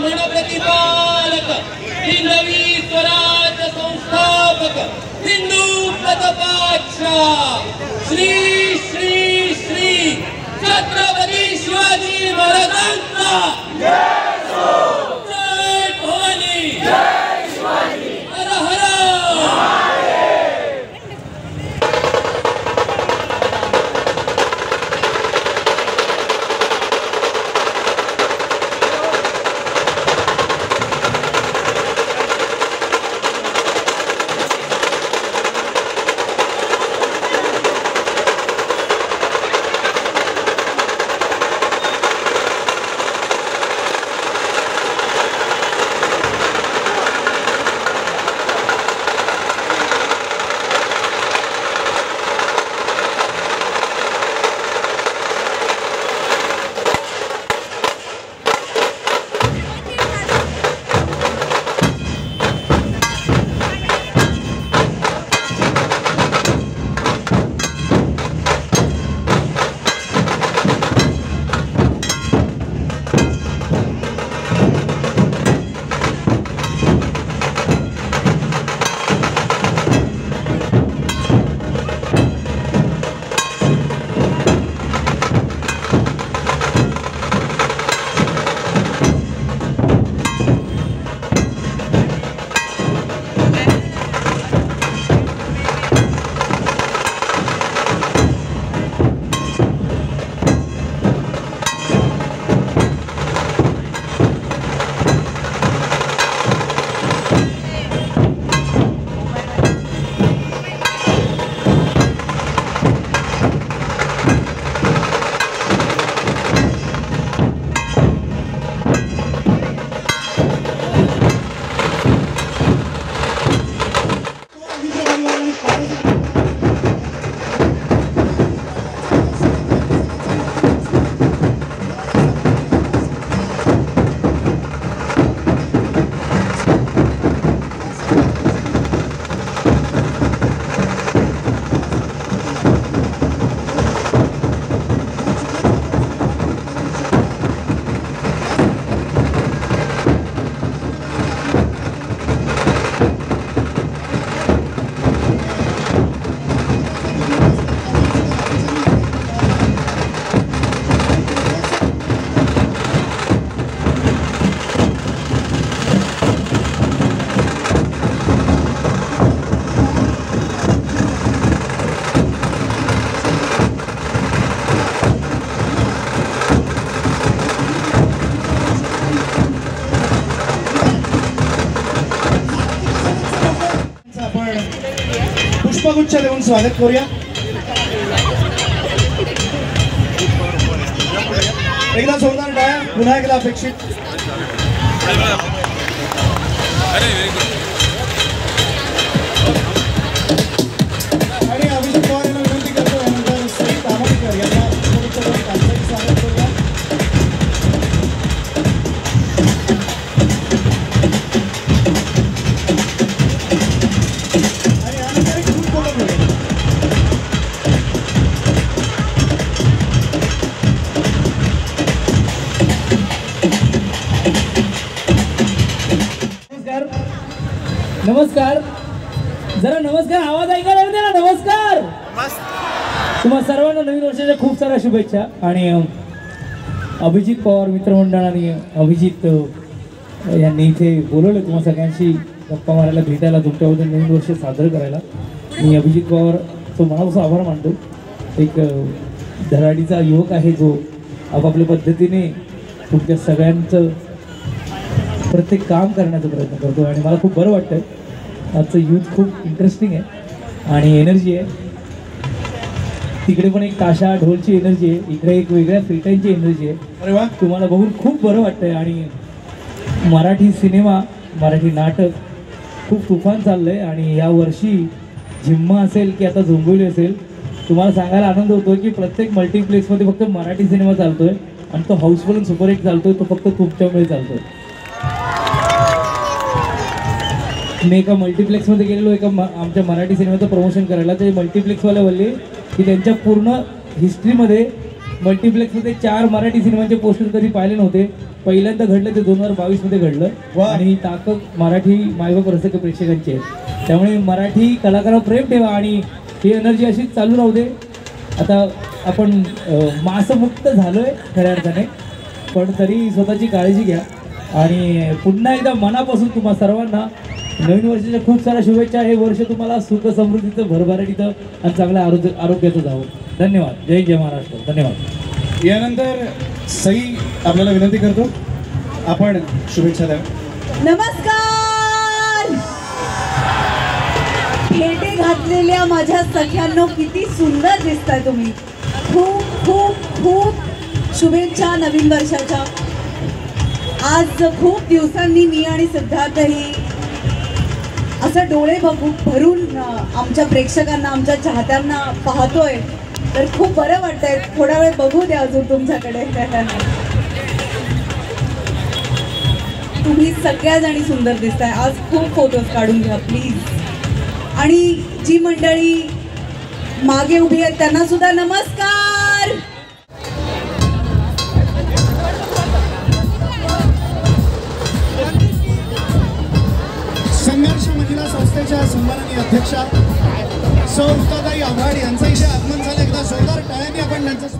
धर्मधन प्रतिपालक हिंदवी स्वराज्य संस्थापक हिंदू पदपाक्षा श्री श्री श्री छत्रपती शिवाजी महाराजांचा जय भवानी जय शिवाजी हर हर पुष्पगुच्छ देऊन स्वागत करूया। एकदा जोरदार टाळ्या, पुन्हा एकदा अपेक्षित। आणि अभिजित पवार यांना विनंती करतो यानंतर श्री तामणकर यांना स्वागत करूया। नमस्कार, जरा नमस्कार आवाज ऐकायला येते ना। नमस्कार, तुम्हा सर्वांना नवीन वर्षाच्या खूप साऱ्या शुभेच्छा। आणि अभिजित पवार मित्रमंडळाने अभिजित यांनी इथे बोलवलं तुम्हा सगळ्यांशी गप्पा मारायला, भेटायला, तुमच्याबद्दल नवीन वर्ष साजरं करायला। मी अभिजित पवार तो मनापासून आभार मानतो। एक धडाडीचा युवक आहे जो आपापल्या पद्धतीने तुमच्या सगळ्यांचं प्रत्येक काम करण्याचा प्रयत्न करतो आणि मला खूप बरं वाटतं। आजचं यूथ खूप इंटरेस्टिंग आहे आणि एनर्जी आहे। तिकडे पण एक ताशा ढोलची एनर्जी आहे, इकडे एक वेगळ्या फ्री टाईमची एनर्जी आहे। अरे वा, तुम्हाला बघून खूप बरं वाटतंय। आणि मराठी सिनेमा, मराठी नाटक खूप तुफान चाललंय आणि या वर्षी झिम्मा असेल की आता झोंबिवली असेल, तुम्हाला सांगायला आनंद होतो की प्रत्येक मल्टीप्लेक्समध्ये फक्त मराठी सिनेमा चालतोय आणि तो हाऊसफुल सुपरहिट चालतोय, तो फक्त तुमच्यामुळे चालतोय। मी एका मल्टीप्लेक्समध्ये गेलेलो एका आमच्या मराठी सिनेमाचं प्रमोशन करायला। ते मल्टीप्लेक्सवाले बोलले की त्यांच्या पूर्ण हिस्ट्रीमध्ये मल्टिप्लेक्समध्ये 4 मराठी सिनेमांचे पोस्टर कधी पाहिले नव्हते. पहिल्यांदा घडलं ते 2022 मध्ये घडलं. वा. आणि ताकद मराठी मायबाप रसिक प्रेक्षकांची आहे. त्यामुळे मराठी कलाकारांवर प्रेम ठेवा आणि ही एनर्जी अशीच चालू राहू दे. आता आपण मासमुक्त झालोय खऱ्या अर्थाने, पण तरी स्वतःची काळजी घ्या आणि पुन्हा एकदा मनापासून तुम्हा सर्वांना नवीन वर्षाच्या खूप साऱ्या शुभेच्छा. हे वर्ष तुम्हाला सुख समृद्धीचं भरभराटीचं आणि चांगल्या आरोग्याचं जावं. धन्यवाद. जय जय महाराष्ट्र. धन्यवाद. यानंतर सई आपल्याला विनंती करतो आपण शुभेच्छा द्या. नमस्कार. फेटे घातलेल्या माझ्या सख्यांनो, किती सुंदर दिसताय तुम्ही. खूप खूप खूप शुभेच्छा नवीन वर्षाच्या. आज खूप दिवसांनी मी आणि सिद्धार्थही असं डोळे भरून आमच्या प्रेक्षकांना, आमच्या चाहत्यांना पाहतोय, तर खूप बरं वाटतंय. थोडा वेळ बघू द्या अजून तुमच्याकडे. तुम्ही सगळ्याजणी सुंदर दिसताय. आज खूप फोटोज काढून घ्या प्लीज. आणि जी मंडळी मागे उभी आहेत त्यांना सुद्धा नमस्कार. संघर्ष महिला संस्थेच्या सन्माननीय अध्यक्षा सौ ऋताताई आव्हाड यांचं इथे आगमन झालं. एकदा जोरदार टाळ्यांनी आपण त्यांचं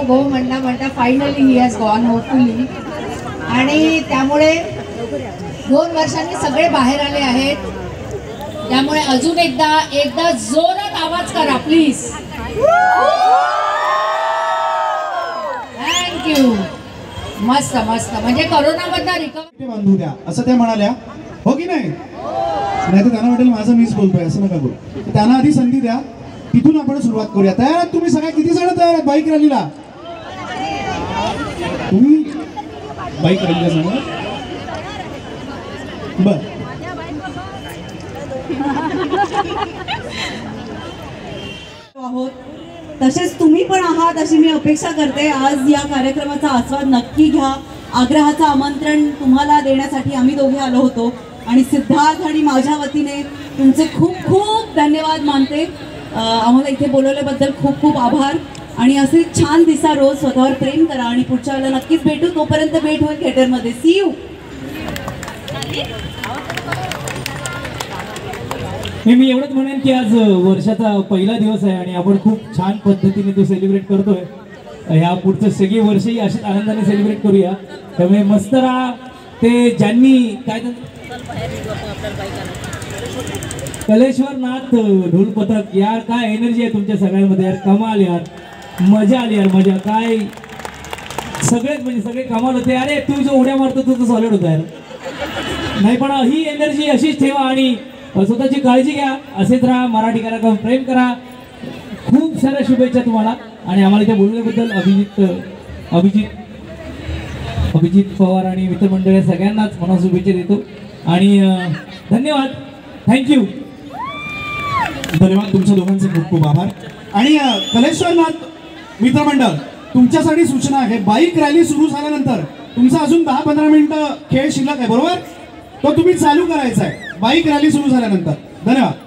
गो म्हणता finally he has gone hopefully. आणि त्यामुळे 2 वर्षांनी सगळे बाहेर आले आहेत. त्यामुळे अजून एकदा जोरात आवाज करा प्लीज. थँक्यू. मस्त मस्त. म्हणजे करोनामधला रिकव्हरी बांधू द्या असं त्या म्हणाल्या, हो की नाही? नाही तर त्यांना वाटेल माझं मीच बोलतोय, असं नका बोलू. त्यांना आधी संधी द्या, तिथून आपण सुरुवात करूया. तयार आहात तुम्ही सगळ्या? किती जण तयार आहेत बाईक रॅलीला? तुम्ही बाईक रॅलीला जाणार? बर. आहोत तसेच तुम्ही पण आहात अशी मी अपेक्षा करते. आज या कार्यक्रमाचा आस्वाद नक्की घ्या. आग्रहाचं आमंत्रण तुम्हाला देण्यासाठी आम्ही दोघे आलो होतो आणि सिद्धार्थ आणि माझ्या वतीने तुमचे खूप खूप धन्यवाद मानते. आम्हाला इथे बोलवल्याबद्दल खूप खूप आभार. आणि असे छान दिसा, रोज स्वतःवर प्रेम करा आणि पुढच्या वेळेला नक्कीच भेटू. तोपर्यंत भेट होईल थिएटरमध्ये. C you. मी एवढंच म्हणेन की आज वर्षाचा पहिला दिवस आहे आणि आपण खूप छान पद्धतीने तो सेलिब्रेट करतोय. ह्या पुढचं सगळी वर्षही अशीच आनंदाने सेलिब्रेट करूया. त्यामुळे मस्त राहा. ते ज्यांनी काय कलेश्वर नाथ ढोल पथक यार, काय एनर्जी आहे तुमच्या सगळ्यांमध्ये यार, कमाल यार, मजा आली यार, मजा काय सगळेच म्हणजे सगळे कमाल होते. अरे तू जो उड्या मारतो तुझं सॉलिड होता यार. नाही पण ही एनर्जी अशीच ठेवा आणि स्वतःची काळजी घ्या. असेच राहा. मराठी कार्यक्रम प्रेम करा. खूप साऱ्या शुभेच्छा तुम्हाला आणि आम्हाला इथे बोलण्याबद्दल अभिजित पवार आणि मित्रमंडळ या सगळ्यांनाच मला शुभेच्छा देतो आणि धन्यवाद. थँक्यू. धन्यवाद तुमच्या दोघांचे खूप खूप आभार. आणि कलेश्वरनाथ मित्रमंडळ तुमच्यासाठी सूचना आहे, बाईक रॅली सुरू झाल्यानंतर तुमचा अजून 10-15 मिनिटं खेळ शिल्लक आहे बरोबर, तो तुम्ही चालू करायचा आहे बाईक रॅली सुरू झाल्यानंतर. धन्यवाद.